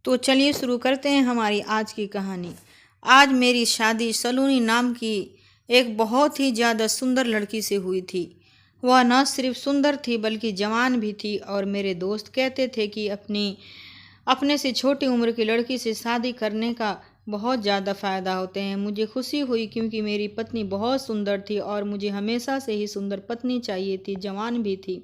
तो चलिए शुरू करते हैं हमारी आज की कहानी। आज मेरी शादी सलोनी नाम की एक बहुत ही ज़्यादा सुंदर लड़की से हुई थी। वह न सिर्फ सुंदर थी बल्कि जवान भी थी और मेरे दोस्त कहते थे कि अपने से छोटी उम्र की लड़की से शादी करने का बहुत ज़्यादा फ़ायदा होते हैं। मुझे खुशी हुई क्योंकि मेरी पत्नी बहुत सुंदर थी और मुझे हमेशा से ही सुंदर पत्नी चाहिए थी, जवान भी थी।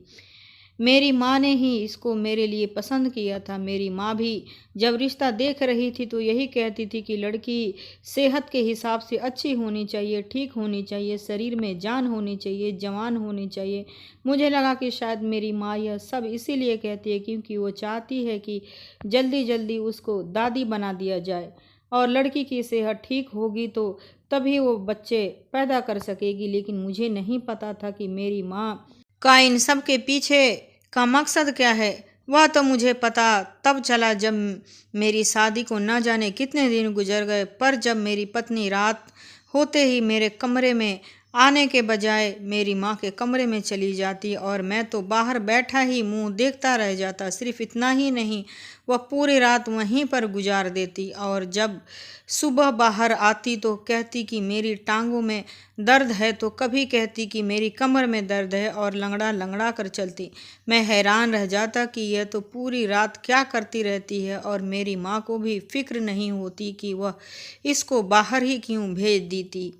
मेरी माँ ने ही इसको मेरे लिए पसंद किया था। मेरी माँ भी जब रिश्ता देख रही थी तो यही कहती थी कि लड़की सेहत के हिसाब से अच्छी होनी चाहिए, ठीक होनी चाहिए, शरीर में जान होनी चाहिए, जवान होनी चाहिए। मुझे लगा कि शायद मेरी माँ यह सब इसीलिए कहती है क्योंकि वो चाहती है कि जल्दी जल्दी उसको दादी बना दिया जाए और लड़की की सेहत ठीक होगी तो तभी वो बच्चे पैदा कर सकेगी। लेकिन मुझे नहीं पता था कि मेरी माँ का इन सब के पीछे का मकसद क्या है। वह तो मुझे पता तब चला जब मेरी शादी को न जाने कितने दिन गुजर गए। पर जब मेरी पत्नी रात होते ही मेरे कमरे में आने के बजाय मेरी माँ के कमरे में चली जाती और मैं तो बाहर बैठा ही मुंह देखता रह जाता। सिर्फ इतना ही नहीं, वह पूरी रात वहीं पर गुजार देती और जब सुबह बाहर आती तो कहती कि मेरी टांगों में दर्द है, तो कभी कहती कि मेरी कमर में दर्द है और लंगड़ा लंगड़ा कर चलती। मैं हैरान रह जाता कि यह तो पूरी रात क्या करती रहती है और मेरी माँ को भी फिक्र नहीं होती कि वह इसको बाहर ही क्यों भेज देती।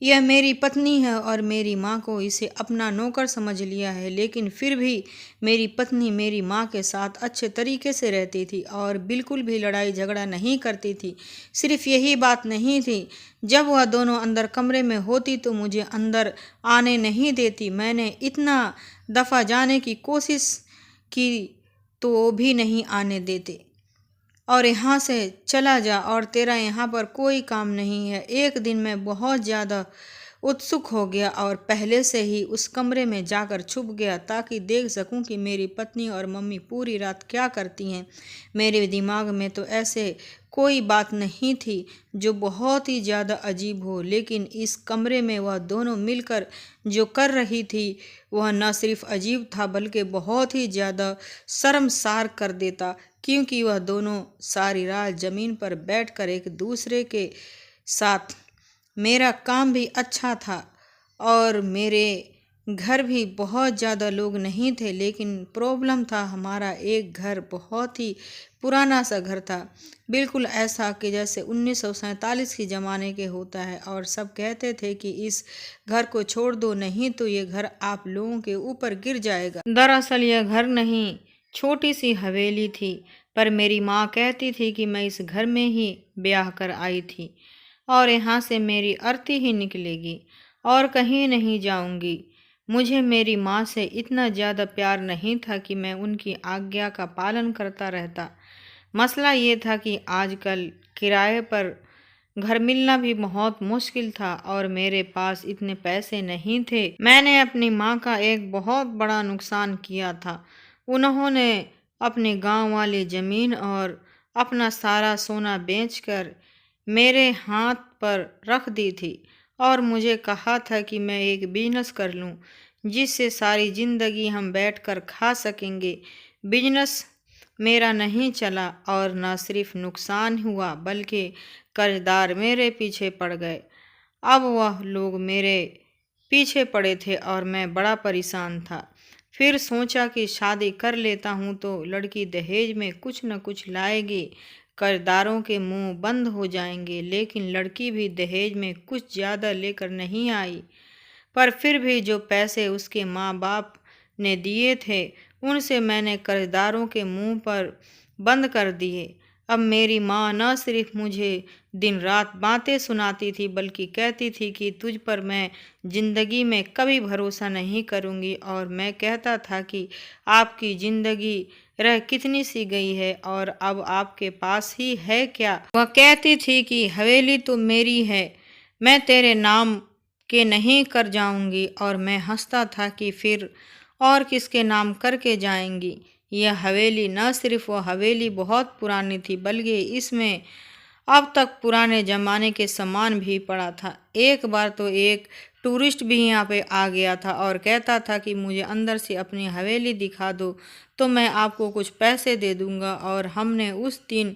यह मेरी पत्नी है और मेरी माँ को इसे अपना नौकर समझ लिया है। लेकिन फिर भी मेरी पत्नी मेरी माँ के साथ अच्छे तरीके से रहती थी और बिल्कुल भी लड़ाई झगड़ा नहीं करती थी। सिर्फ यही बात नहीं थी, जब वह दोनों अंदर कमरे में होती तो मुझे अंदर आने नहीं देती। मैंने इतना दफ़ा जाने की कोशिश की तो वो भी नहीं आने देते और यहाँ से चला जा और तेरा यहाँ पर कोई काम नहीं है। एक दिन मैं बहुत ज़्यादा उत्सुक हो गया और पहले से ही उस कमरे में जाकर छुप गया ताकि देख सकूं कि मेरी पत्नी और मम्मी पूरी रात क्या करती हैं। मेरे दिमाग में तो ऐसे कोई बात नहीं थी जो बहुत ही ज़्यादा अजीब हो, लेकिन इस कमरे में वह दोनों मिलकर जो कर रही थी वह न सिर्फ अजीब था बल्कि बहुत ही ज़्यादा शर्मसार कर देता, क्योंकि वह दोनों सारी रात ज़मीन पर बैठकर एक दूसरे के साथ, मेरा काम भी अच्छा था और मेरे घर भी बहुत ज़्यादा लोग नहीं थे, लेकिन प्रॉब्लम था हमारा एक घर बहुत ही पुराना सा घर था, बिल्कुल ऐसा कि जैसे 1947 के ज़माने के होता है। और सब कहते थे कि इस घर को छोड़ दो, नहीं तो ये घर आप लोगों के ऊपर गिर जाएगा। दरअसल यह घर नहीं, छोटी सी हवेली थी, पर मेरी माँ कहती थी कि मैं इस घर में ही ब्याह कर आई थी और यहाँ से मेरी अर्थी ही निकलेगी और कहीं नहीं जाऊंगी। मुझे मेरी माँ से इतना ज़्यादा प्यार नहीं था कि मैं उनकी आज्ञा का पालन करता रहता। मसला ये था कि आजकल किराए पर घर मिलना भी बहुत मुश्किल था और मेरे पास इतने पैसे नहीं थे। मैंने अपनी माँ का एक बहुत बड़ा नुकसान किया था। उन्होंने अपने गांव वाली ज़मीन और अपना सारा सोना बेचकर मेरे हाथ पर रख दी थी और मुझे कहा था कि मैं एक बिजनेस कर लूं जिससे सारी ज़िंदगी हम बैठकर खा सकेंगे। बिजनेस मेरा नहीं चला और न सिर्फ नुकसान हुआ बल्कि कर्जदार मेरे पीछे पड़ गए। अब वह लोग मेरे पीछे पड़े थे और मैं बड़ा परेशान था। फिर सोचा कि शादी कर लेता हूँ तो लड़की दहेज में कुछ न कुछ लाएगी, कर्जदारों के मुंह बंद हो जाएंगे। लेकिन लड़की भी दहेज में कुछ ज़्यादा लेकर नहीं आई, पर फिर भी जो पैसे उसके माँ बाप ने दिए थे उनसे मैंने कर्जदारों के मुंह पर बंद कर दिए। अब मेरी माँ न सिर्फ मुझे दिन रात बातें सुनाती थी बल्कि कहती थी कि तुझ पर मैं ज़िंदगी में कभी भरोसा नहीं करूँगी। और मैं कहता था कि आपकी ज़िंदगी रह कितनी सी गई है और अब आपके पास ही है क्या। वह कहती थी कि हवेली तो मेरी है, मैं तेरे नाम के नहीं कर जाऊंगी। और मैं हंसता था कि फिर और किसके नाम करके जाएंगी। यह हवेली न सिर्फ वह हवेली बहुत पुरानी थी बल्कि इसमें अब तक पुराने ज़माने के सामान भी पड़ा था। एक बार तो एक टूरिस्ट भी यहाँ पे आ गया था और कहता था कि मुझे अंदर से अपनी हवेली दिखा दो तो मैं आपको कुछ पैसे दे दूंगा। और हमने उस दिन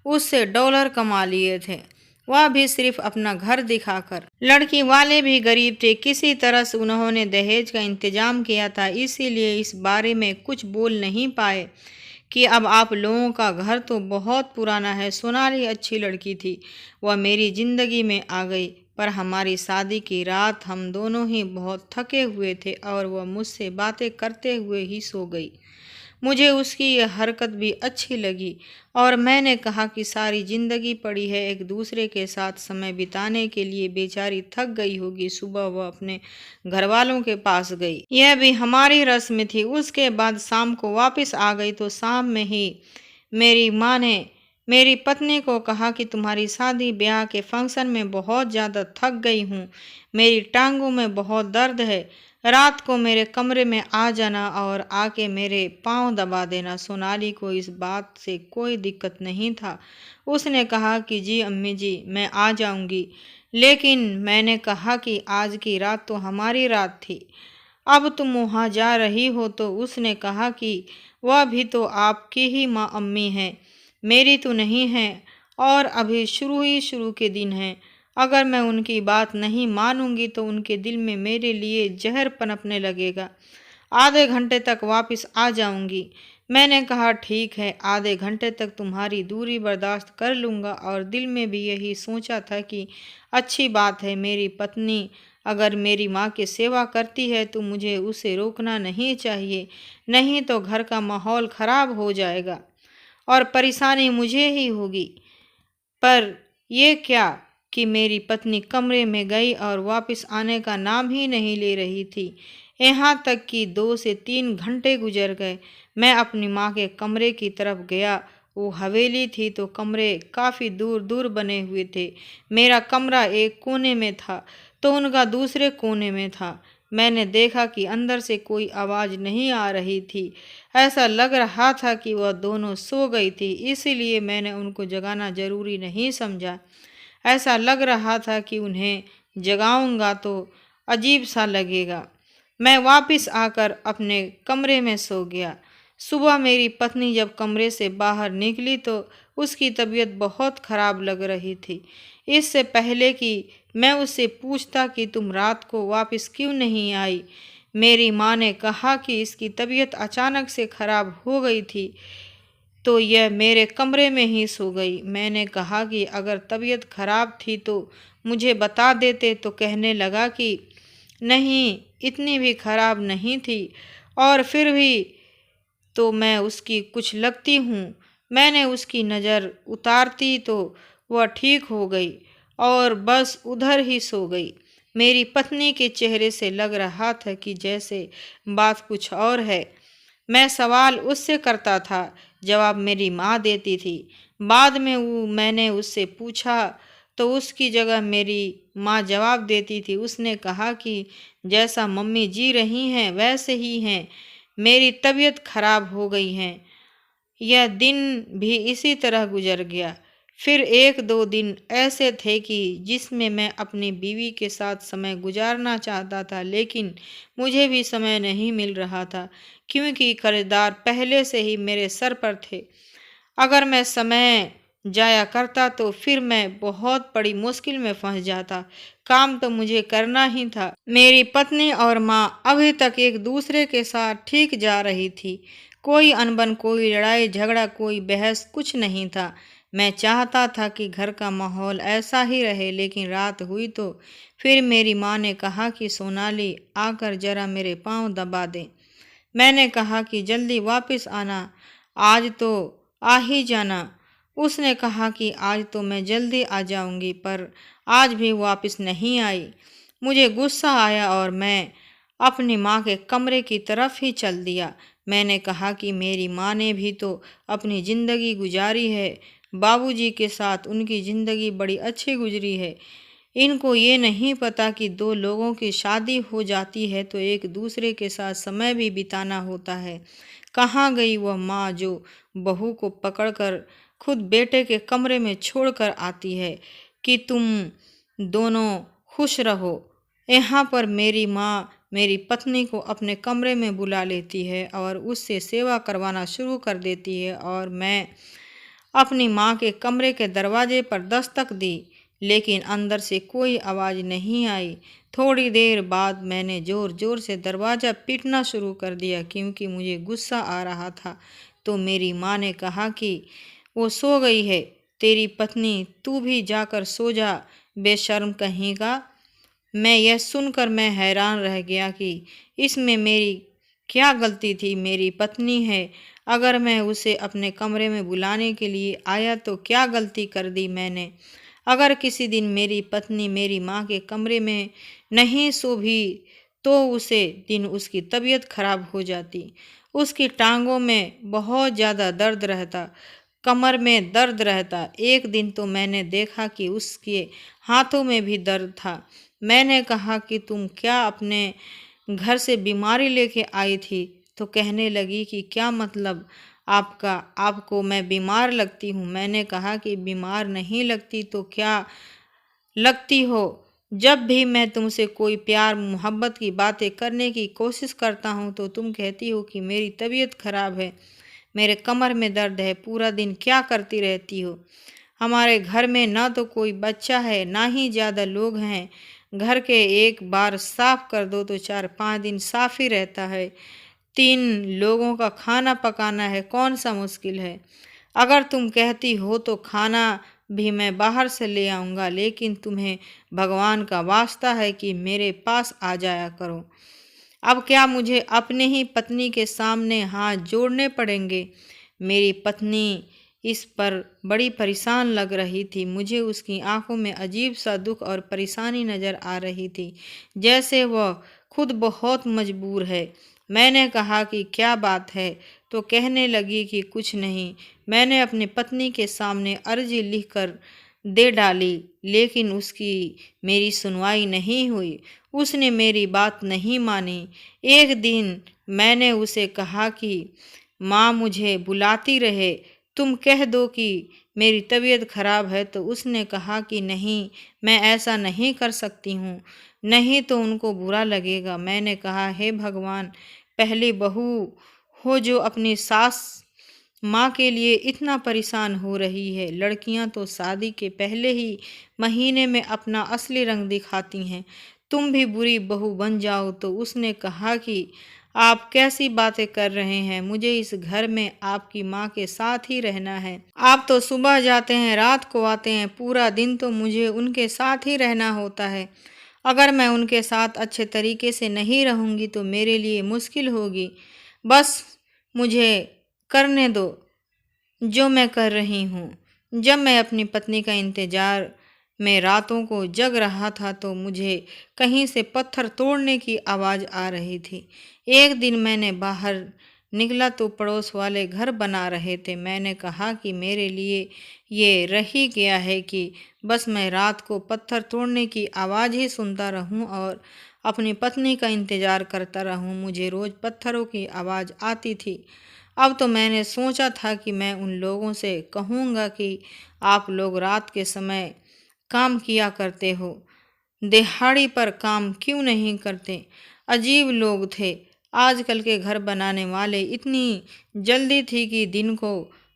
उससे डॉलर कमा लिए थे, वह भी सिर्फ अपना घर दिखाकर। लड़की वाले भी गरीब थे, किसी तरह से उन्होंने दहेज का इंतजाम किया था, इसीलिए इस बारे में कुछ बोल नहीं पाए कि अब आप लोगों का घर तो बहुत पुराना है। सोनाली अच्छी लड़की थी, वह मेरी जिंदगी में आ गई, पर हमारी शादी की रात हम दोनों ही बहुत थके हुए थे और वह मुझसे बातें करते हुए ही सो गई। मुझे उसकी यह हरकत भी अच्छी लगी और मैंने कहा कि सारी जिंदगी पड़ी है एक दूसरे के साथ समय बिताने के लिए, बेचारी थक गई होगी। सुबह वह अपने घर वालों के पास गई, यह भी हमारी रस्म थी। उसके बाद शाम को वापस आ गई तो शाम में ही मेरी माँ ने मेरी पत्नी को कहा कि तुम्हारी शादी ब्याह के फंक्शन में बहुत ज़्यादा थक गई हूँ, मेरी टांगों में बहुत दर्द है, रात को मेरे कमरे में आ जाना और आके मेरे पाँव दबा देना। सोनाली को इस बात से कोई दिक्कत नहीं था, उसने कहा कि जी अम्मी जी मैं आ जाऊंगी। लेकिन मैंने कहा कि आज की रात तो हमारी रात थी, अब तुम वहाँ जा रही हो। तो उसने कहा कि वह भी तो आपकी ही माँ अम्मी है, मेरी तो नहीं है, और अभी शुरू के दिन हैं। अगर मैं उनकी बात नहीं मानूंगी तो उनके दिल में मेरे लिए जहर पनपने लगेगा। आधे घंटे तक वापस आ जाऊंगी। मैंने कहा ठीक है, आधे घंटे तक तुम्हारी दूरी बर्दाश्त कर लूँगा। और दिल में भी यही सोचा था कि अच्छी बात है, मेरी पत्नी अगर मेरी माँ की सेवा करती है तो मुझे उसे रोकना नहीं चाहिए, नहीं तो घर का माहौल खराब हो जाएगा और परेशानी मुझे ही होगी। पर यह क्या कि मेरी पत्नी कमरे में गई और वापस आने का नाम ही नहीं ले रही थी। यहाँ तक कि 2 से 3 घंटे गुजर गए। मैं अपनी माँ के कमरे की तरफ गया। वो हवेली थी तो कमरे काफ़ी दूर दूर बने हुए थे। मेरा कमरा एक कोने में था तो उनका दूसरे कोने में था। मैंने देखा कि अंदर से कोई आवाज़ नहीं आ रही थी, ऐसा लग रहा था कि वह दोनों सो गई थी, इसीलिए मैंने उनको जगाना जरूरी नहीं समझा। ऐसा लग रहा था कि उन्हें जगाऊंगा तो अजीब सा लगेगा। मैं वापस आकर अपने कमरे में सो गया। सुबह मेरी पत्नी जब कमरे से बाहर निकली तो उसकी तबीयत बहुत खराब लग रही थी। इससे पहले कि मैं उससे पूछता कि तुम रात को वापस क्यों नहीं आई, मेरी माँ ने कहा कि इसकी तबीयत अचानक से खराब हो गई थी तो यह मेरे कमरे में ही सो गई। मैंने कहा कि अगर तबीयत खराब थी तो मुझे बता देते, तो कहने लगा कि नहीं, इतनी भी खराब नहीं थी, और फिर भी तो मैं उसकी कुछ लगती हूँ। मैंने उसकी नज़र उतारती तो वह ठीक हो गई और बस उधर ही सो गई। मेरी पत्नी के चेहरे से लग रहा था कि जैसे बात कुछ और है। मैं सवाल उससे करता था, जवाब मेरी माँ देती थी। बाद में मैंने उससे पूछा तो उसकी जगह मेरी माँ जवाब देती थी। उसने कहा कि जैसा मम्मी जी रही हैं वैसे ही हैं, मेरी तबीयत खराब हो गई है। यह दिन भी इसी तरह गुजर गया। फिर 1-2 दिन ऐसे थे कि जिसमें मैं अपनी बीवी के साथ समय गुजारना चाहता था, लेकिन मुझे भी समय नहीं मिल रहा था क्योंकि कर्जदार पहले से ही मेरे सर पर थे। अगर मैं समय जाया करता तो फिर मैं बहुत बड़ी मुश्किल में फंस जाता। काम तो मुझे करना ही था। मेरी पत्नी और माँ अभी तक एक दूसरे के साथ ठीक जा रही थी। कोई अनबन, कोई लड़ाई झगड़ा, कोई बहस कुछ नहीं था। मैं चाहता था कि घर का माहौल ऐसा ही रहे, लेकिन रात हुई तो फिर मेरी माँ ने कहा कि सोनाली आकर जरा मेरे पाँव दबा दे। मैंने कहा कि जल्दी वापस आना, आज तो आ ही जाना। उसने कहा कि आज तो मैं जल्दी आ जाऊंगी, पर आज भी वापस नहीं आई। मुझे गुस्सा आया और मैं अपनी माँ के कमरे की तरफ ही चल दिया। मैंने कहा कि मेरी माँ ने भी तो अपनी ज़िंदगी गुजारी है, बाबूजी के साथ उनकी ज़िंदगी बड़ी अच्छी गुजरी है। इनको ये नहीं पता कि 2 लोगों की शादी हो जाती है तो एक दूसरे के साथ समय भी बिताना होता है। कहाँ गई वह माँ जो बहू को पकड़कर खुद बेटे के कमरे में छोड़कर आती है कि तुम दोनों खुश रहो। यहाँ पर मेरी माँ मेरी पत्नी को अपने कमरे में बुला लेती है और उससे सेवा करवाना शुरू कर देती है और मैं अपनी माँ के कमरे के दरवाजे पर दस्तक दी, लेकिन अंदर से कोई आवाज़ नहीं आई। थोड़ी देर बाद मैंने ज़ोर ज़ोर से दरवाज़ा पीटना शुरू कर दिया क्योंकि मुझे गुस्सा आ रहा था। तो मेरी माँ ने कहा कि वो सो गई है, तेरी पत्नी, तू भी जाकर सो जा, बेशर्म कहीं का। मैं हैरान रह गया कि इसमें मेरी क्या गलती थी। मेरी पत्नी है, अगर मैं उसे अपने कमरे में बुलाने के लिए आया तो क्या गलती कर दी मैंने। अगर किसी दिन मेरी पत्नी मेरी माँ के कमरे में नहीं सो भी तो उसे दिन उसकी तबीयत खराब हो जाती। उसकी टांगों में बहुत ज़्यादा दर्द रहता, कमर में दर्द रहता। एक दिन तो मैंने देखा कि उसके हाथों में भी दर्द था। मैंने कहा कि तुम क्या अपने घर से बीमारी लेके आई थी? तो कहने लगी कि क्या मतलब आपका, आपको मैं बीमार लगती हूँ? मैंने कहा कि बीमार नहीं लगती तो क्या लगती हो? जब भी मैं तुमसे कोई प्यार मोहब्बत की बातें करने की कोशिश करता हूँ तो तुम कहती हो कि मेरी तबीयत खराब है, मेरे कमर में दर्द है। पूरा दिन क्या करती रहती हो? हमारे घर में ना तो कोई बच्चा है ना ही ज़्यादा लोग हैं। घर के एक बार साफ कर दो तो 4-5 दिन साफ ही रहता है। 3 लोगों का खाना पकाना है, कौन सा मुश्किल है? अगर तुम कहती हो तो खाना भी मैं बाहर से ले आऊँगा, लेकिन तुम्हें भगवान का वास्ता है कि मेरे पास आ जाया करो। अब क्या मुझे अपने ही पत्नी के सामने हाथ जोड़ने पड़ेंगे? मेरी पत्नी इस पर बड़ी परेशान लग रही थी। मुझे उसकी आंखों में अजीब सा दुख और परेशानी नज़र आ रही थी, जैसे वह खुद बहुत मजबूर है। मैंने कहा कि क्या बात है? तो कहने लगी कि कुछ नहीं। मैंने अपनी पत्नी के सामने अर्जी लिखकर दे डाली, लेकिन उसकी मेरी सुनवाई नहीं हुई। उसने मेरी बात नहीं मानी। एक दिन मैंने उसे कहा कि माँ मुझे बुलाती रहे, तुम कह दो कि मेरी तबीयत खराब है। तो उसने कहा कि नहीं, मैं ऐसा नहीं कर सकती हूँ, नहीं तो उनको बुरा लगेगा। मैंने कहा, हे भगवान, पहली बहू हो जो अपनी सास माँ के लिए इतना परेशान हो रही है। लड़कियां तो शादी के पहले ही महीने में अपना असली रंग दिखाती हैं, तुम भी बुरी बहू बन जाओ। तो उसने कहा कि आप कैसी बातें कर रहे हैं? मुझे इस घर में आपकी माँ के साथ ही रहना है। आप तो सुबह जाते हैं, रात को आते हैं, पूरा दिन तो मुझे उनके साथ ही रहना होता है। अगर मैं उनके साथ अच्छे तरीके से नहीं रहूँगी तो मेरे लिए मुश्किल होगी। बस मुझे करने दो जो मैं कर रही हूँ। जब मैं अपनी पत्नी का इंतज़ार में रातों को जग रहा था तो मुझे कहीं से पत्थर तोड़ने की आवाज़ आ रही थी। एक दिन मैंने बाहर निकला तो पड़ोस वाले घर बना रहे थे। मैंने कहा कि मेरे लिए ये रही गया है कि बस मैं रात को पत्थर तोड़ने की आवाज़ ही सुनता रहूं और अपनी पत्नी का इंतज़ार करता रहूं। मुझे रोज़ पत्थरों की आवाज़ आती थी। अब तो मैंने सोचा था कि मैं उन लोगों से कहूँगा कि आप लोग रात के समय काम किया करते हो, दिहाड़ी पर काम क्यों नहीं करते? अजीब लोग थे। आजकल के घर बनाने वाले इतनी जल्दी थी कि दिन को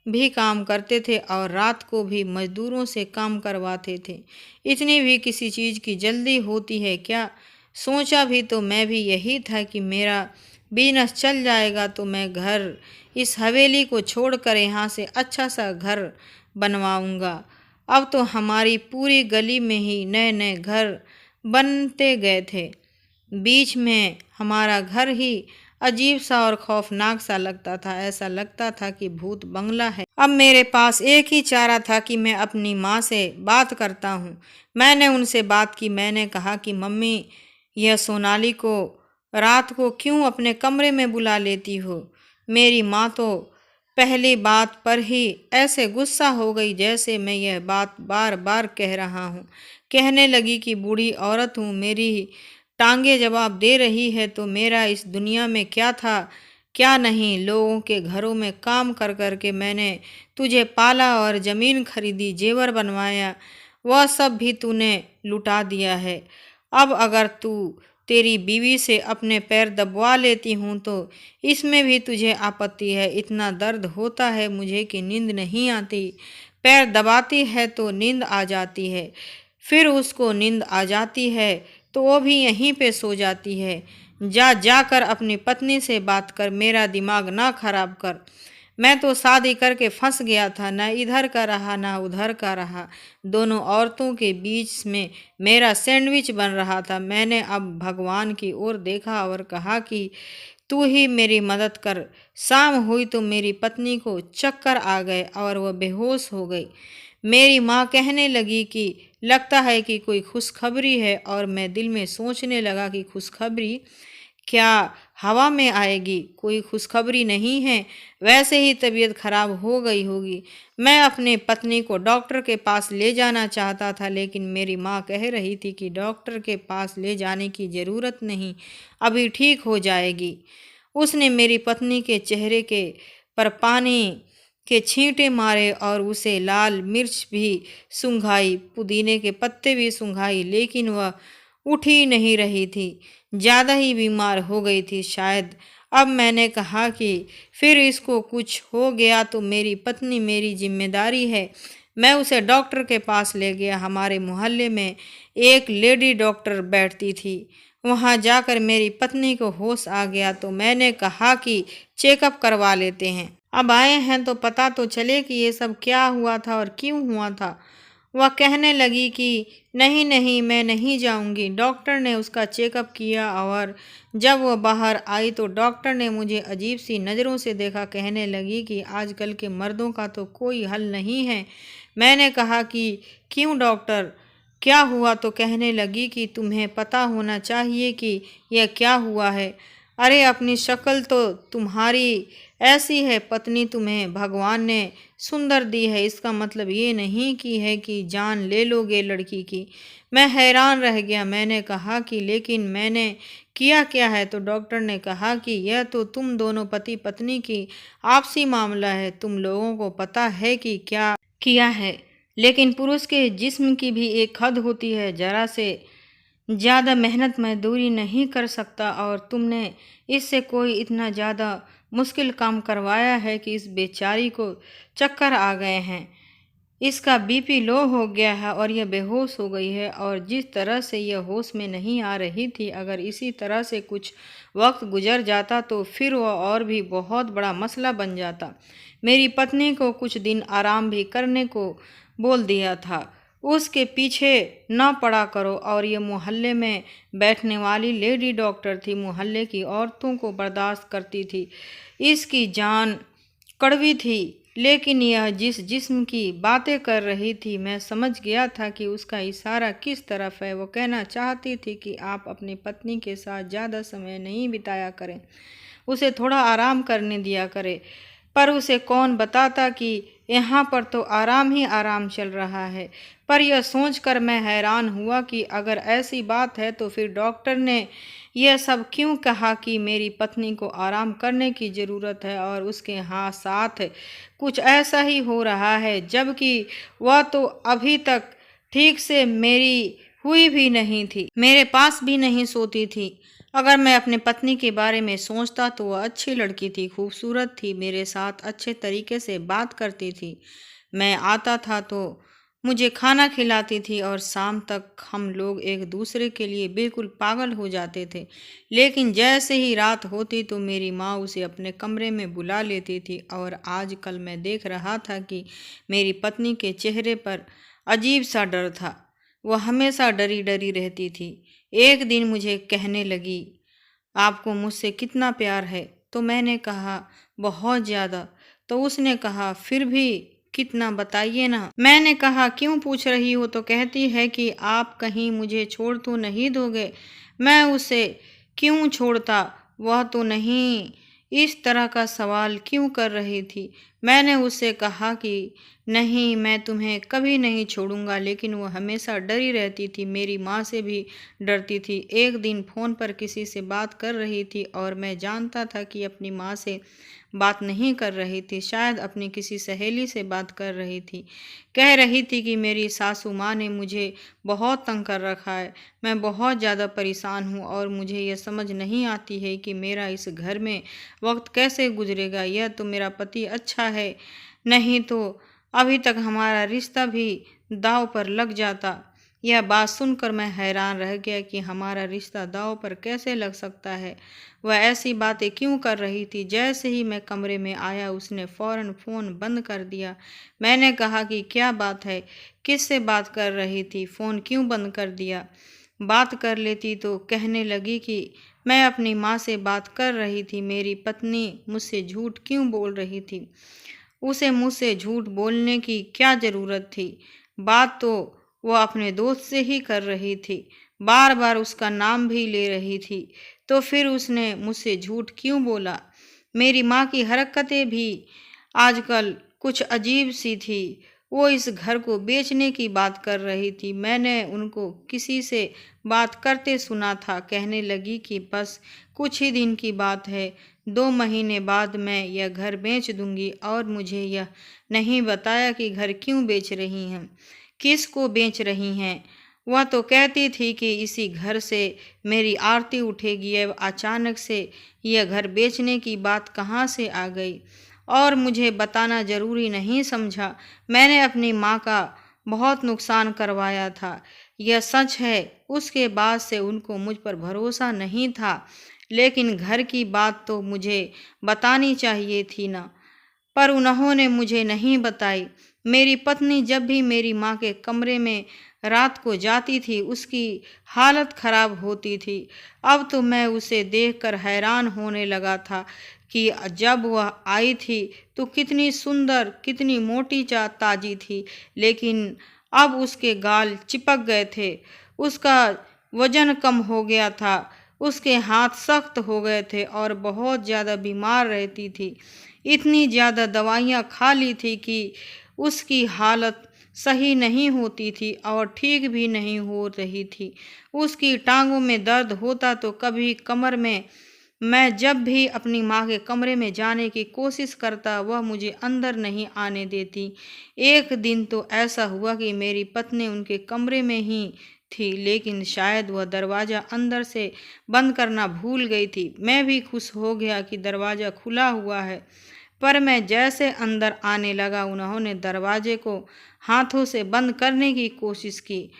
भी काम करते थे और रात को भी मजदूरों से काम करवाते थे। इतनी भी किसी चीज़ की जल्दी होती है क्या? सोचा भी तो मैं भी यही था कि मेरा बिजनेस चल जाएगा तो मैं घर, इस हवेली को छोड़कर यहाँ से अच्छा सा घर बनवाऊंगा। अब तो हमारी पूरी गली में ही नए नए घर बनते गए थे। बीच में हमारा घर ही अजीब सा और खौफनाक सा लगता था। ऐसा लगता था कि भूत बंगला है। अब मेरे पास एक ही चारा था कि मैं अपनी माँ से बात करता हूँ। मैंने उनसे बात की। मैंने कहा कि मम्मी, यह सोनाली को रात को क्यों अपने कमरे में बुला लेती हो? मेरी माँ तो पहली बात पर ही ऐसे गुस्सा हो गई जैसे मैं यह बात बार बार कह रहा हूँ। कहने लगी कि बूढ़ी औरत हूँ, मेरी टांगे जवाब दे रही है तो मेरा इस दुनिया में क्या था क्या नहीं। लोगों के घरों में काम कर कर के मैंने तुझे पाला और ज़मीन खरीदी, जेवर बनवाया, वह सब भी तूने लुटा दिया है। अब अगर तू तेरी बीवी से अपने पैर दबवा लेती हूँ तो इसमें भी तुझे आपत्ति है। इतना दर्द होता है मुझे कि नींद नहीं आती। पैर दबाती है तो नींद आ जाती है, फिर उसको नींद आ जाती है तो वो भी यहीं पे सो जाती है। जाकर अपनी पत्नी से बात कर, मेरा दिमाग ना खराब कर। मैं तो शादी करके फंस गया था, ना इधर का रहा ना उधर का रहा। दोनों औरतों के बीच में मेरा सैंडविच बन रहा था। मैंने अब भगवान की ओर देखा और कहा कि तू ही मेरी मदद कर। शाम हुई तो मेरी पत्नी को चक्कर आ गए और वह बेहोश हो गई। मेरी माँ कहने लगी कि लगता है कि कोई खुशखबरी है, और मैं दिल में सोचने लगा कि खुशखबरी क्या हवा में आएगी, कोई खुशखबरी नहीं है, वैसे ही तबीयत खराब हो गई होगी। मैं अपने पत्नी को डॉक्टर के पास ले जाना चाहता था, लेकिन मेरी माँ कह रही थी कि डॉक्टर के पास ले जाने की ज़रूरत नहीं, अभी ठीक हो जाएगी। उसने मेरी पत्नी के चेहरे के पर पानी के छींटे मारे और उसे लाल मिर्च भी सूंघाई, पुदीने के पत्ते भी सूंघाई, लेकिन वह उठ ही नहीं रही थी। ज़्यादा ही बीमार हो गई थी शायद। अब मैंने कहा कि फिर इसको कुछ हो गया तो मेरी पत्नी मेरी जिम्मेदारी है। मैं उसे डॉक्टर के पास ले गया। हमारे मोहल्ले में एक लेडी डॉक्टर बैठती थी। वहाँ जाकर मेरी पत्नी को होश आ गया तो मैंने कहा कि चेकअप करवा लेते हैं। अब आए हैं तो पता तो चले कि ये सब क्या हुआ था और क्यों हुआ था। वह कहने लगी कि नहीं नहीं, मैं नहीं जाऊंगी। डॉक्टर ने उसका चेकअप किया और जब वह बाहर आई तो डॉक्टर ने मुझे अजीब सी नज़रों से देखा। कहने लगी कि आजकल के मर्दों का तो कोई हल नहीं है। मैंने कहा कि क्यों डॉक्टर, क्या हुआ? तो कहने लगी कि तुम्हें पता होना चाहिए कि यह क्या हुआ है। अरे अपनी शक्ल तो तुम्हारी ऐसी है, पत्नी तुम्हें भगवान ने सुंदर दी है, इसका मतलब ये नहीं कि है कि जान ले लोगे लड़की की। मैं हैरान रह गया। मैंने कहा कि लेकिन मैंने किया क्या है? तो डॉक्टर ने कहा कि यह तो तुम दोनों पति पत्नी की आपसी मामला है। तुम लोगों को पता है कि क्या किया है, लेकिन पुरुष के जिस्म की भी एक हद होती है। जरा से ज़्यादा मेहनत मजदूरी नहीं कर सकता, और तुमने इससे कोई इतना ज़्यादा मुश्किल काम करवाया है कि इस बेचारी को चक्कर आ गए हैं। इसका बीपी लो हो गया है और यह बेहोश हो गई है। और जिस तरह से यह होश में नहीं आ रही थी, अगर इसी तरह से कुछ वक्त गुजर जाता तो फिर वह और भी बहुत बड़ा मसला बन जाता। मेरी पत्नी को कुछ दिन आराम भी करने को बोल दिया था। उसके पीछे न पड़ा करो। और ये मोहल्ले में बैठने वाली लेडी डॉक्टर थी, मोहल्ले की औरतों को बर्दाश्त करती थी। इसकी जान कड़वी थी, लेकिन यह जिस जिस्म की बातें कर रही थी, मैं समझ गया था कि उसका इशारा किस तरफ है। वो कहना चाहती थी कि आप अपनी पत्नी के साथ ज़्यादा समय नहीं बिताया करें, उसे थोड़ा आराम करने दिया करें। पर उसे कौन बताता कि यहाँ पर तो आराम ही आराम चल रहा है। पर यह सोचकर मैं हैरान हुआ कि अगर ऐसी बात है तो फिर डॉक्टर ने यह सब क्यों कहा कि मेरी पत्नी को आराम करने की ज़रूरत है, और उसके हाँ साथ कुछ ऐसा ही हो रहा है, जबकि वह तो अभी तक ठीक से मेरी हुई भी नहीं थी, मेरे पास भी नहीं सोती थी। अगर मैं अपने पत्नी के बारे में सोचता तो वह अच्छी लड़की थी, खूबसूरत थी, मेरे साथ अच्छे तरीके से बात करती थी। मैं आता था तो मुझे खाना खिलाती थी और शाम तक हम लोग एक दूसरे के लिए बिल्कुल पागल हो जाते थे। लेकिन जैसे ही रात होती तो मेरी माँ उसे अपने कमरे में बुला लेती थी। और आजकल मैं देख रहा था कि मेरी पत्नी के चेहरे पर अजीब सा डर था। वह हमेशा डरी डरी रहती थी। एक दिन मुझे कहने लगी, आपको मुझसे कितना प्यार है? तो मैंने कहा, बहुत ज़्यादा। तो उसने कहा, फिर भी कितना, बताइए ना। मैंने कहा, क्यों पूछ रही हो? तो कहती है कि आप कहीं मुझे छोड़ तो नहीं दोगे। मैं उसे क्यों छोड़ता, वह तो नहीं। इस तरह का सवाल क्यों कर रही थी? मैंने उससे कहा कि नहीं, मैं तुम्हें कभी नहीं छोड़ूंगा, लेकिन वो हमेशा डरी रहती थी, मेरी माँ से भी डरती थी। एक दिन फ़ोन पर किसी से बात कर रही थी और मैं जानता था कि अपनी माँ से बात नहीं कर रही थी, शायद अपनी किसी सहेली से बात कर रही थी। कह रही थी कि मेरी सासू माँ ने मुझे बहुत तंग कर रखा है, मैं बहुत ज़्यादा परेशान हूँ और मुझे यह समझ नहीं आती है कि मेरा इस घर में वक्त कैसे गुजरेगा। यह तो मेरा पति अच्छा है, नहीं तो अभी तक हमारा रिश्ता भी दांव पर लग जाता। यह बात सुनकर मैं हैरान रह गया कि हमारा रिश्ता दांव पर कैसे लग सकता है। वह ऐसी बातें क्यों कर रही थी। जैसे ही मैं कमरे में आया उसने फौरन फ़ोन बंद कर दिया। मैंने कहा कि क्या बात है, किससे बात कर रही थी, फ़ोन क्यों बंद कर दिया। बात कर लेती तो कहने लगी कि मैं अपनी माँ से बात कर रही थी, मेरी पत्नी मुझसे झूठ क्यों बोल रही थी। उसे मुझसे झूठ बोलने की क्या ज़रूरत थी। बात तो वह अपने दोस्त से ही कर रही थी, बार बार उसका नाम भी ले रही थी, तो फिर उसने मुझसे झूठ क्यों बोला। मेरी माँ की हरकतें भी आजकल कुछ अजीब सी थी। वो इस घर को बेचने की बात कर रही थी। मैंने उनको किसी से बात करते सुना था। कहने लगी कि बस कुछ ही दिन की बात है, 2 महीने बाद मैं यह घर बेच दूंगी। और मुझे यह नहीं बताया कि घर क्यों बेच रही हैं, किस को बेच रही हैं। वह तो कहती थी कि इसी घर से मेरी आरती उठेगी। अब अचानक से यह घर बेचने की बात कहाँ से आ गई और मुझे बताना ज़रूरी नहीं समझा। मैंने अपनी माँ का बहुत नुकसान करवाया था, यह सच है। उसके बाद से उनको मुझ पर भरोसा नहीं था, लेकिन घर की बात तो मुझे बतानी चाहिए थी ना, पर उन्होंने मुझे नहीं बताई। मेरी पत्नी जब भी मेरी माँ के कमरे में रात को जाती थी उसकी हालत खराब होती थी। अब तो मैं उसे देखकर हैरान होने लगा था कि जब वह आई थी तो कितनी सुंदर, कितनी मोटी ताजी थी, लेकिन अब उसके गाल चिपक गए थे, उसका वजन कम हो गया था, उसके हाथ सख्त हो गए थे और बहुत ज़्यादा बीमार रहती थी। इतनी ज़्यादा दवाइयाँ खा ली थी कि उसकी हालत सही नहीं होती थी और ठीक भी नहीं हो रही थी। उसकी टांगों में दर्द होता तो कभी कमर में। मैं जब भी अपनी माँ के कमरे में जाने की कोशिश करता वह मुझे अंदर नहीं आने देती। एक दिन तो ऐसा हुआ कि मेरी पत्नी उनके कमरे में ही थी, लेकिन शायद वह दरवाज़ा अंदर से बंद करना भूल गई थी। मैं भी खुश हो गया कि दरवाज़ा खुला हुआ है, पर मैं जैसे अंदर आने लगा उन्होंने दरवाजे को हाथों से बंद करने की कोशिश की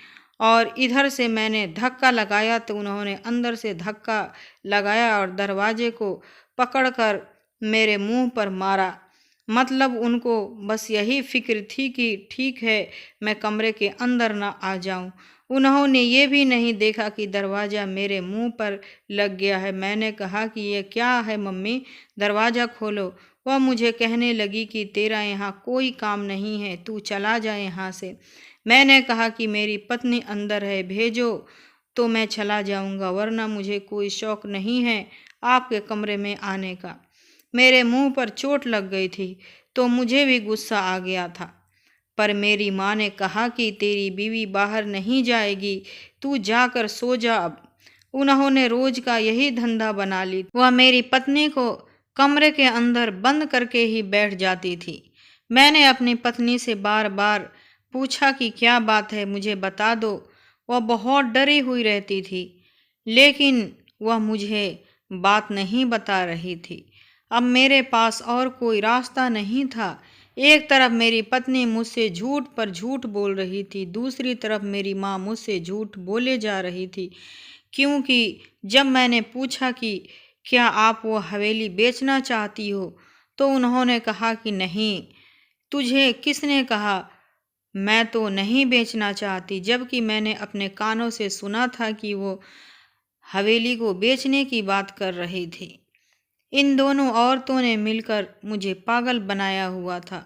और इधर से मैंने धक्का लगाया तो उन्होंने अंदर से धक्का लगाया और दरवाजे को पकड़कर मेरे मुंह पर मारा। मतलब उनको बस यही फिक्र थी कि ठीक है मैं कमरे के अंदर ना आ जाऊं। उन्होंने ये भी नहीं देखा कि दरवाज़ा मेरे मुंह पर लग गया है। मैंने कहा कि ये क्या है मम्मी, दरवाज़ा खोलो। वह मुझे कहने लगी कि तेरा यहाँ कोई काम नहीं है, तू चला जा यहाँ से। मैंने कहा कि मेरी पत्नी अंदर है, भेजो तो मैं चला जाऊँगा, वरना मुझे कोई शौक नहीं है आपके कमरे में आने का। मेरे मुंह पर चोट लग गई थी तो मुझे भी गुस्सा आ गया था, पर मेरी माँ ने कहा कि तेरी बीवी बाहर नहीं जाएगी, तू जाकर सो जा अब। उन्होंने रोज का यही धंधा बना ली। वह मेरी पत्नी को कमरे के अंदर बंद करके ही बैठ जाती थी। मैंने अपनी पत्नी से बार बार पूछा कि क्या बात है, मुझे बता दो। वह बहुत डरी हुई रहती थी, लेकिन वह मुझे बात नहीं बता रही थी। अब मेरे पास और कोई रास्ता नहीं था। एक तरफ मेरी पत्नी मुझसे झूठ पर झूठ बोल रही थी, दूसरी तरफ मेरी माँ मुझसे झूठ बोले जा रही थी। क्योंकि जब मैंने पूछा कि क्या आप वो हवेली बेचना चाहती हो, तो उन्होंने कहा कि नहीं। तुझे किसने कहा? मैं तो नहीं बेचना चाहती, जबकि मैंने अपने कानों से सुना था कि वो हवेली को बेचने की बात कर रही थी। इन दोनों औरतों ने मिलकर मुझे पागल बनाया हुआ था।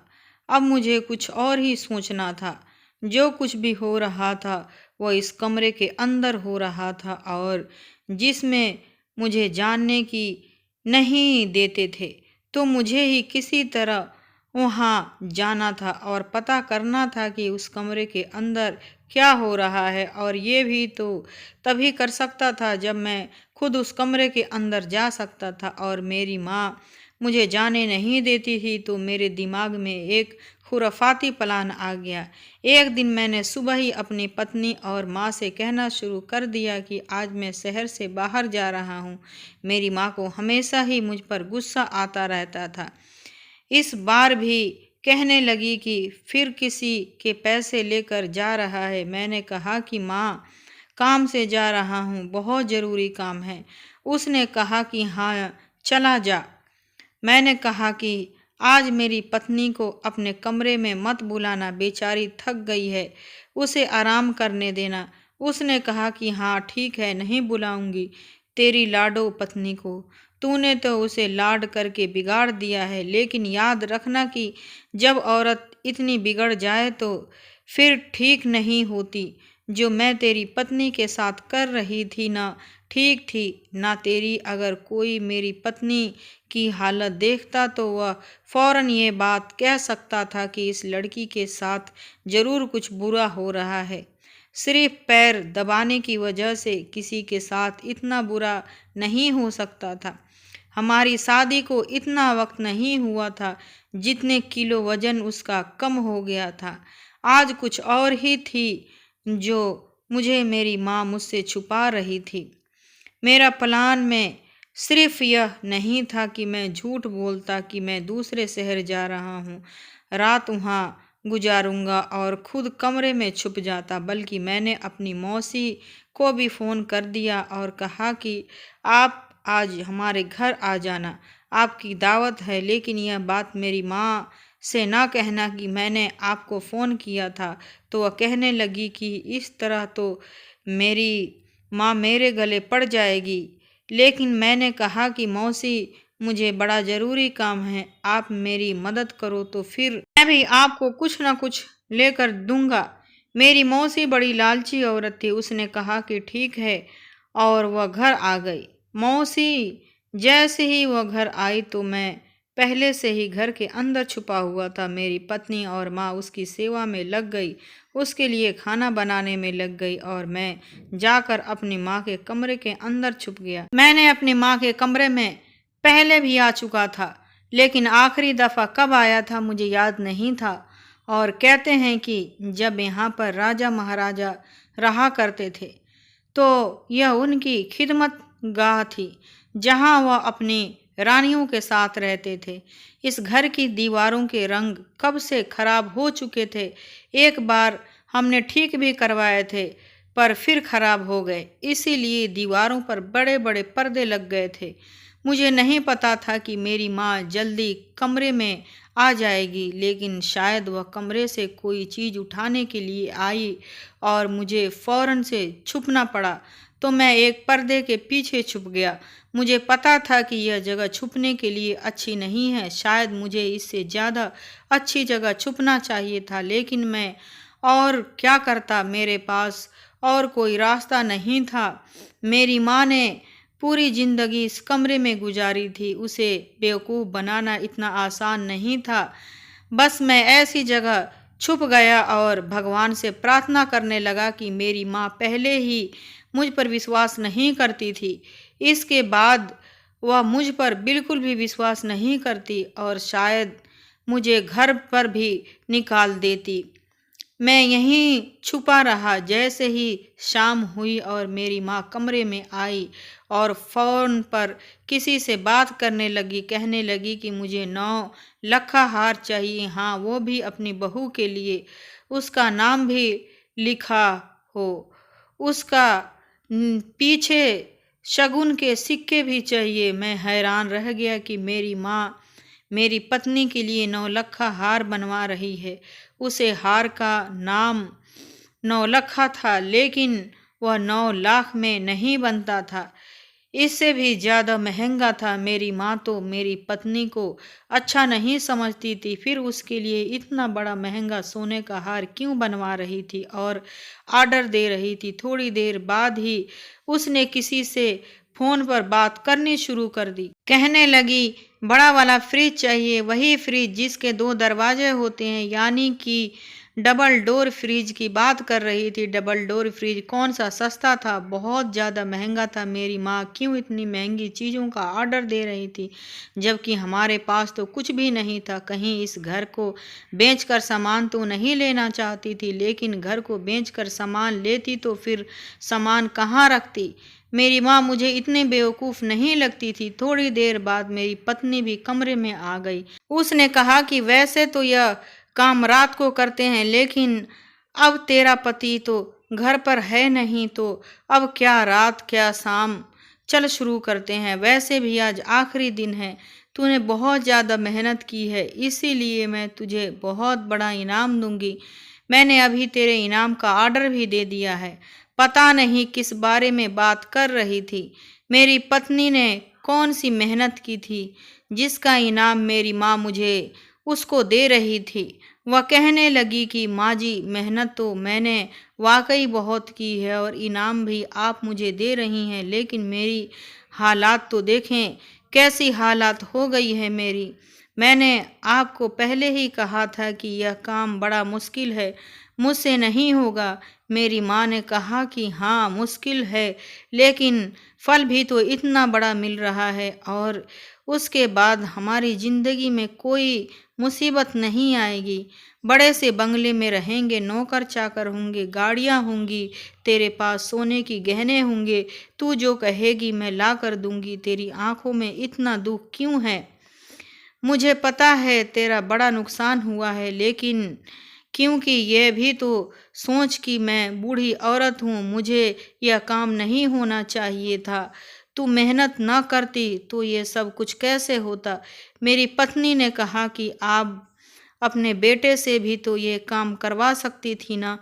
अब मुझे कुछ और ही सोचना था। जो कुछ भी हो रहा था वह इस कमरे के अंदर हो रहा था और जिसमें मुझे जानने की नहीं देते थे, तो मुझे ही किसी तरह वहाँ जाना था और पता करना था कि उस कमरे के अंदर क्या हो रहा है, और ये भी तो तभी कर सकता था जब मैं खुद उस कमरे के अंदर जा सकता था। और मेरी माँ मुझे जाने नहीं देती थी, तो मेरे दिमाग में एक खुराफाती प्लान आ गया। एक दिन मैंने सुबह ही अपनी पत्नी और माँ से कहना शुरू कर दिया कि आज मैं शहर से बाहर जा रहा हूँ। मेरी माँ को हमेशा ही मुझ पर गुस्सा आता रहता था। इस बार भी कहने लगी कि फिर किसी के पैसे लेकर जा रहा है। मैंने कहा कि माँ, काम से जा रहा हूँ, बहुत ज़रूरी काम है। उसने कहा कि हाँ, चला जा। मैंने कहा कि आज मेरी पत्नी को अपने कमरे में मत बुलाना, बेचारी थक गई है, उसे आराम करने देना। उसने कहा कि हाँ ठीक है, नहीं बुलाऊंगी तेरी लाडो पत्नी को। तूने तो उसे लाड करके बिगाड़ दिया है, लेकिन याद रखना कि जब औरत इतनी बिगड़ जाए तो फिर ठीक नहीं होती। जो मैं तेरी पत्नी के साथ कर रही थी ना ठीक थी ना तेरी। अगर कोई मेरी पत्नी की हालत देखता तो वह फौरन ये बात कह सकता था कि इस लड़की के साथ जरूर कुछ बुरा हो रहा है। सिर्फ पैर दबाने की वजह से किसी के साथ इतना बुरा नहीं हो सकता था। हमारी शादी को इतना वक्त नहीं हुआ था जितने किलो वजन उसका कम हो गया था। आज कुछ और ही थी जो मुझे मेरी माँ मुझसे छुपा रही थी। मेरा प्लान में सिर्फ यह नहीं था कि मैं झूठ बोलता कि मैं दूसरे शहर जा रहा हूँ, रात वहाँ गुजारूंगा और खुद कमरे में छुप जाता, बल्कि मैंने अपनी मौसी को भी फ़ोन कर दिया और कहा कि आप आज हमारे घर आ जाना, आपकी दावत है। लेकिन यह बात मेरी माँ से ना कहना कि मैंने आपको फ़ोन किया था। तो वह कहने लगी कि इस तरह तो मेरी माँ मेरे गले पड़ जाएगी। लेकिन मैंने कहा कि मौसी, मुझे बड़ा ज़रूरी काम है, आप मेरी मदद करो तो फिर मैं भी आपको कुछ ना कुछ लेकर दूंगा। मेरी मौसी बड़ी लालची औरत थी। उसने कहा कि ठीक है, और वह घर आ गई। मौसी जैसे ही वह घर आई तो मैं पहले से ही घर के अंदर छुपा हुआ था। मेरी पत्नी और माँ उसकी सेवा में लग गई, उसके लिए खाना बनाने में लग गई, और मैं जाकर अपनी माँ के कमरे के अंदर छुप गया। मैंने अपनी माँ के कमरे में पहले भी आ चुका था, लेकिन आखिरी दफ़ा कब आया था मुझे याद नहीं था। और कहते हैं कि जब यहाँ पर राजा महाराजा रहा करते थे तो यह उनकी खिदमत गाह थी, जहाँ वह अपनी रानियों के साथ रहते थे। इस घर की दीवारों के रंग कब से खराब हो चुके थे। एक बार हमने ठीक भी करवाए थे, पर फिर खराब हो गए, इसीलिए दीवारों पर बड़े बड़े पर्दे लग गए थे। मुझे नहीं पता था कि मेरी माँ जल्दी कमरे में आ जाएगी, लेकिन शायद वह कमरे से कोई चीज़ उठाने के लिए आई और मुझे फ़ौरन से छुपना पड़ा। तो मैं एक पर्दे के पीछे छुप गया। मुझे पता था कि यह जगह छुपने के लिए अच्छी नहीं है, शायद मुझे इससे ज़्यादा अच्छी जगह छुपना चाहिए था, लेकिन मैं और क्या करता, मेरे पास और कोई रास्ता नहीं था। मेरी माँ ने पूरी ज़िंदगी इस कमरे में गुजारी थी, उसे बेवकूफ़ बनाना इतना आसान नहीं था। बस मैं ऐसी जगह छुप गया और भगवान से प्रार्थना करने लगा कि मेरी माँ पहले ही मुझ पर विश्वास नहीं करती थी, इसके बाद वह मुझ पर बिल्कुल भी विश्वास नहीं करती और शायद मुझे घर पर भी निकाल देती। मैं यहीं छुपा रहा। जैसे ही शाम हुई और मेरी माँ कमरे में आई और फ़ोन पर किसी से बात करने लगी, कहने लगी कि मुझे 9 लखा हार चाहिए, हाँ वो भी अपनी बहू के लिए, उसका नाम भी लिखा हो, उसका पीछे शगुन के सिक्के भी चाहिए। मैं हैरान रह गया कि मेरी माँ मेरी पत्नी के लिए 9 लखा हार बनवा रही है। उसे हार का नाम 9 लखा था, लेकिन वह 9 लाख में नहीं बनता था, इससे भी ज़्यादा महंगा था। मेरी माँ तो मेरी पत्नी को अच्छा नहीं समझती थी, फिर उसके लिए इतना बड़ा महंगा सोने का हार क्यों बनवा रही थी और ऑर्डर दे रही थी। थोड़ी देर बाद ही उसने किसी से फ़ोन पर बात करनी शुरू कर दी। कहने लगी, बड़ा वाला फ्रिज चाहिए, वही फ्रिज जिसके 2 दरवाजे होते हैं, यानी कि डबल डोर फ्रिज की बात कर रही थी। डबल डोर फ्रिज कौन सा सस्ता था, बहुत ज़्यादा महंगा था। मेरी माँ क्यों इतनी महंगी चीज़ों का ऑर्डर दे रही थी, जबकि हमारे पास तो कुछ भी नहीं था। कहीं इस घर को बेचकर सामान तो नहीं लेना चाहती थी, लेकिन घर को बेचकर सामान लेती तो फिर सामान कहाँ रखती। मेरी माँ मुझे इतने बेवकूफ़ नहीं लगती थी। थोड़ी देर बाद मेरी पत्नी भी कमरे में आ गई। उसने कहा कि वैसे तो यह काम रात को करते हैं, लेकिन अब तेरा पति तो घर पर है नहीं, तो अब क्या रात क्या शाम, चल शुरू करते हैं। वैसे भी आज आखिरी दिन है, तूने बहुत ज़्यादा मेहनत की है, इसीलिए मैं तुझे बहुत बड़ा इनाम दूंगी। मैंने अभी तेरे इनाम का ऑर्डर भी दे दिया है। पता नहीं किस बारे में बात कर रही थी। मेरी पत्नी ने कौन सी मेहनत की थी जिसका इनाम मेरी माँ मुझे उसको दे रही थी। वह कहने लगी कि माँ जी, मेहनत तो मैंने वाकई बहुत की है और इनाम भी आप मुझे दे रही हैं, लेकिन मेरी हालात तो देखें, कैसी हालात हो गई है मेरी। मैंने आपको पहले ही कहा था कि यह काम बड़ा मुश्किल है, मुझसे नहीं होगा। मेरी माँ ने कहा कि हाँ मुश्किल है, लेकिन फल भी तो इतना बड़ा मिल रहा है, और उसके बाद हमारी ज़िंदगी में कोई मुसीबत नहीं आएगी। बड़े से बंगले में रहेंगे, नौकर चाकर होंगे, गाड़ियाँ होंगी, तेरे पास सोने की गहने होंगे। तू जो कहेगी मैं ला कर दूंगी। तेरी आंखों में इतना दुख क्यों है? मुझे पता है तेरा बड़ा नुकसान हुआ है, लेकिन क्योंकि यह भी तो सोच कि मैं बूढ़ी औरत हूँ, मुझे यह काम नहीं होना चाहिए था। तू मेहनत ना करती तो ये सब कुछ कैसे होता। मेरी पत्नी ने कहा कि आप अपने बेटे से भी तो ये काम करवा सकती थी ना।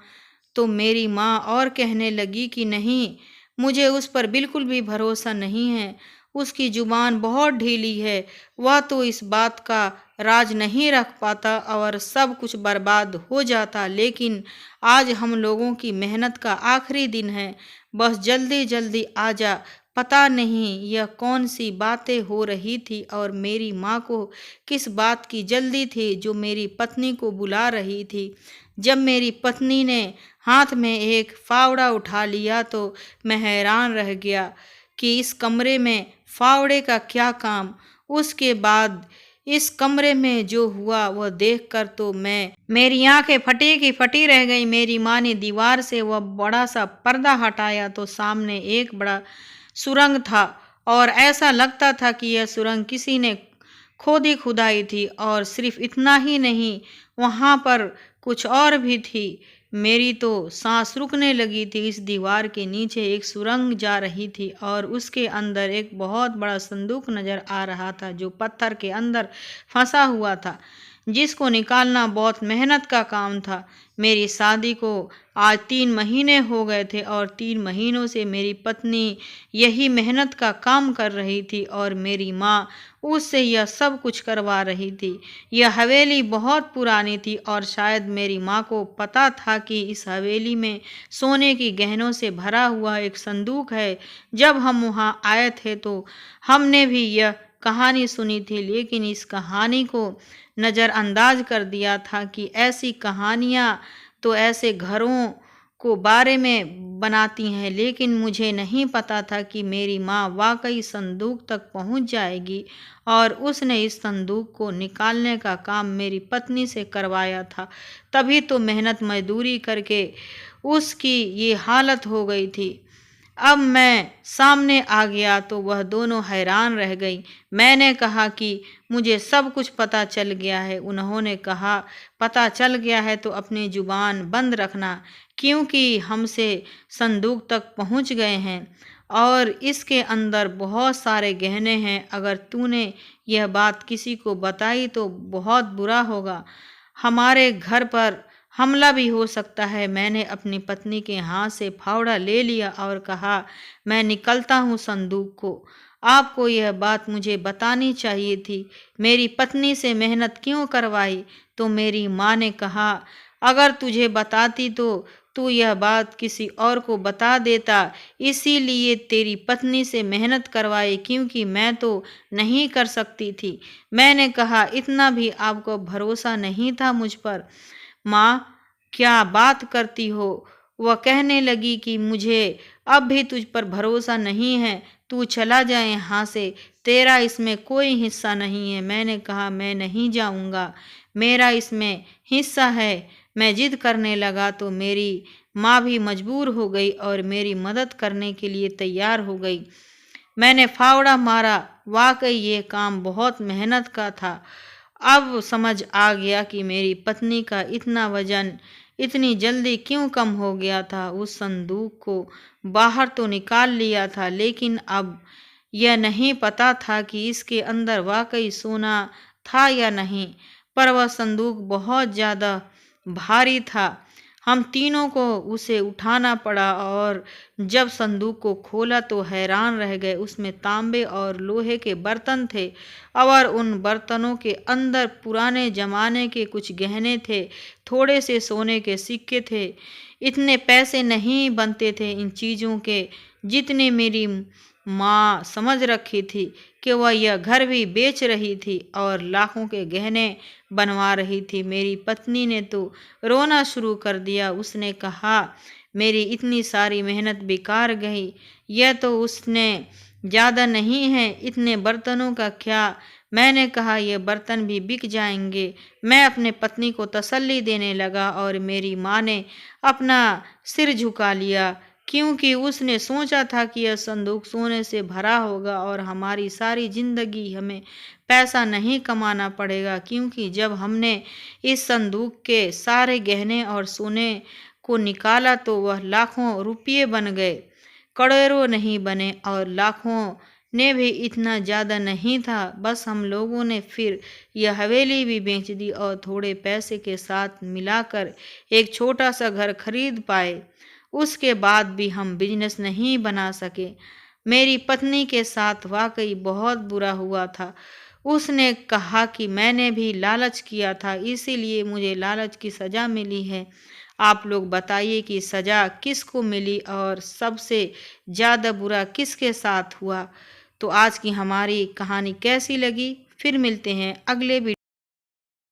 तो मेरी माँ और कहने लगी कि नहीं, मुझे उस पर बिल्कुल भी भरोसा नहीं है। उसकी जुबान बहुत ढीली है, वह तो इस बात का राज नहीं रख पाता और सब कुछ बर्बाद हो जाता। लेकिन आज हम लोगों की मेहनत का आखिरी दिन है, बस जल्दी जल्दी आ जा। पता नहीं यह कौन सी बातें हो रही थी और मेरी माँ को किस बात की जल्दी थी जो मेरी पत्नी को बुला रही थी। जब मेरी पत्नी ने हाथ में एक फावड़ा उठा लिया तो मैं हैरान रह गया कि इस कमरे में फावड़े का क्या काम। उसके बाद इस कमरे में जो हुआ वह देखकर तो मेरी आंखें फटी की फटी रह गई। मेरी माँ ने दीवार से वह बड़ा सा पर्दा हटाया तो सामने एक बड़ा सुरंग था, और ऐसा लगता था कि यह सुरंग किसी ने खोदी खुदाई थी। और सिर्फ इतना ही नहीं, वहाँ पर कुछ और भी थी। मेरी तो सांस रुकने लगी थी। इस दीवार के नीचे एक सुरंग जा रही थी और उसके अंदर एक बहुत बड़ा संदूक नजर आ रहा था जो पत्थर के अंदर फंसा हुआ था, जिसको निकालना बहुत मेहनत का काम था। मेरी शादी को आज 3 महीने हो गए थे और 3 महीनों से मेरी पत्नी यही मेहनत का काम कर रही थी और मेरी माँ उससे यह सब कुछ करवा रही थी। यह हवेली बहुत पुरानी थी और शायद मेरी माँ को पता था कि इस हवेली में सोने की गहनों से भरा हुआ एक संदूक है। जब हम वहाँ आए थे तो हमने भी यह कहानी सुनी थी, लेकिन इस कहानी को नज़रअंदाज कर दिया था कि ऐसी कहानियाँ तो ऐसे घरों को बारे में बनाती हैं। लेकिन मुझे नहीं पता था कि मेरी माँ वाकई संदूक तक पहुँच जाएगी और उसने इस संदूक को निकालने का काम मेरी पत्नी से करवाया था। तभी तो मेहनत मजदूरी करके उसकी ये हालत हो गई थी। अब मैं सामने आ गया तो वह दोनों हैरान रह गई। मैंने कहा कि मुझे सब कुछ पता चल गया है। उन्होंने कहा, पता चल गया है तो अपनी जुबान बंद रखना, क्योंकि हमसे संदूक तक पहुंच गए हैं और इसके अंदर बहुत सारे गहने हैं। अगर तूने यह बात किसी को बताई तो बहुत बुरा होगा, हमारे घर पर हमला भी हो सकता है। मैंने अपनी पत्नी के हाथ से फावड़ा ले लिया और कहा, मैं निकलता हूँ संदूक को। आपको यह बात मुझे बतानी चाहिए थी। मेरी पत्नी से मेहनत क्यों करवाई? तो मेरी माँ ने कहा, अगर तुझे बताती तो तू यह बात किसी और को बता देता, इसीलिए तेरी पत्नी से मेहनत करवाई, क्योंकि मैं तो नहीं कर सकती थी। मैंने कहा, इतना भी आपको भरोसा नहीं था मुझ पर? माँ, क्या बात करती हो? वह कहने लगी कि मुझे अब भी तुझ पर भरोसा नहीं है, तू चला जा यहाँ से, तेरा इसमें कोई हिस्सा नहीं है। मैंने कहा, मैं नहीं जाऊँगा, मेरा इसमें हिस्सा है। मैं जिद करने लगा तो मेरी माँ भी मजबूर हो गई और मेरी मदद करने के लिए तैयार हो गई। मैंने फावड़ा मारा, वाकई ये काम बहुत मेहनत का था। अब समझ आ गया कि मेरी पत्नी का इतना वजन इतनी जल्दी क्यों कम हो गया था। उस संदूक को बाहर तो निकाल लिया था, लेकिन अब यह नहीं पता था कि इसके अंदर वाकई सोना था या नहीं। पर वह संदूक बहुत ज़्यादा भारी था, हम तीनों को उसे उठाना पड़ा और जब संदूक को खोला तो हैरान रह गए। उसमें तांबे और लोहे के बर्तन थे और उन बर्तनों के अंदर पुराने जमाने के कुछ गहने थे, थोड़े से सोने के सिक्के थे। इतने पैसे नहीं बनते थे इन चीज़ों के जितने मेरी माँ समझ रखी थी कि वह यह घर भी बेच रही थी और लाखों के गहने बनवा रही थी। मेरी पत्नी ने तो रोना शुरू कर दिया। उसने कहा, मेरी इतनी सारी मेहनत बेकार गई। यह तो उसने ज़्यादा नहीं है, इतने बर्तनों का क्या? मैंने कहा, ये बर्तन भी बिक जाएंगे। मैं अपने पत्नी को तसल्ली देने लगा और मेरी माँ ने अपना सिर झुका लिया, क्योंकि उसने सोचा था कि यह संदूक सोने से भरा होगा और हमारी सारी जिंदगी हमें पैसा नहीं कमाना पड़ेगा, क्योंकि जब हमने इस संदूक के सारे गहने और सोने को निकाला तो वह लाखों रुपये बन गए, करोड़ों नहीं बने। और लाखों ने भी इतना ज़्यादा नहीं था। बस हम लोगों ने फिर यह हवेली भी बेच दी और थोड़े पैसे के साथ मिलाकर एक छोटा सा घर खरीद पाए। उसके बाद भी हम बिजनेस नहीं बना सके। मेरी पत्नी के साथ वाकई बहुत बुरा हुआ था। उसने कहा कि मैंने भी लालच किया था, इसीलिए मुझे लालच की सज़ा मिली है। आप लोग बताइए कि सज़ा किसको मिली और सबसे ज़्यादा बुरा किसके साथ हुआ। तो आज की हमारी कहानी कैसी लगी? फिर मिलते हैं अगले वीडियो।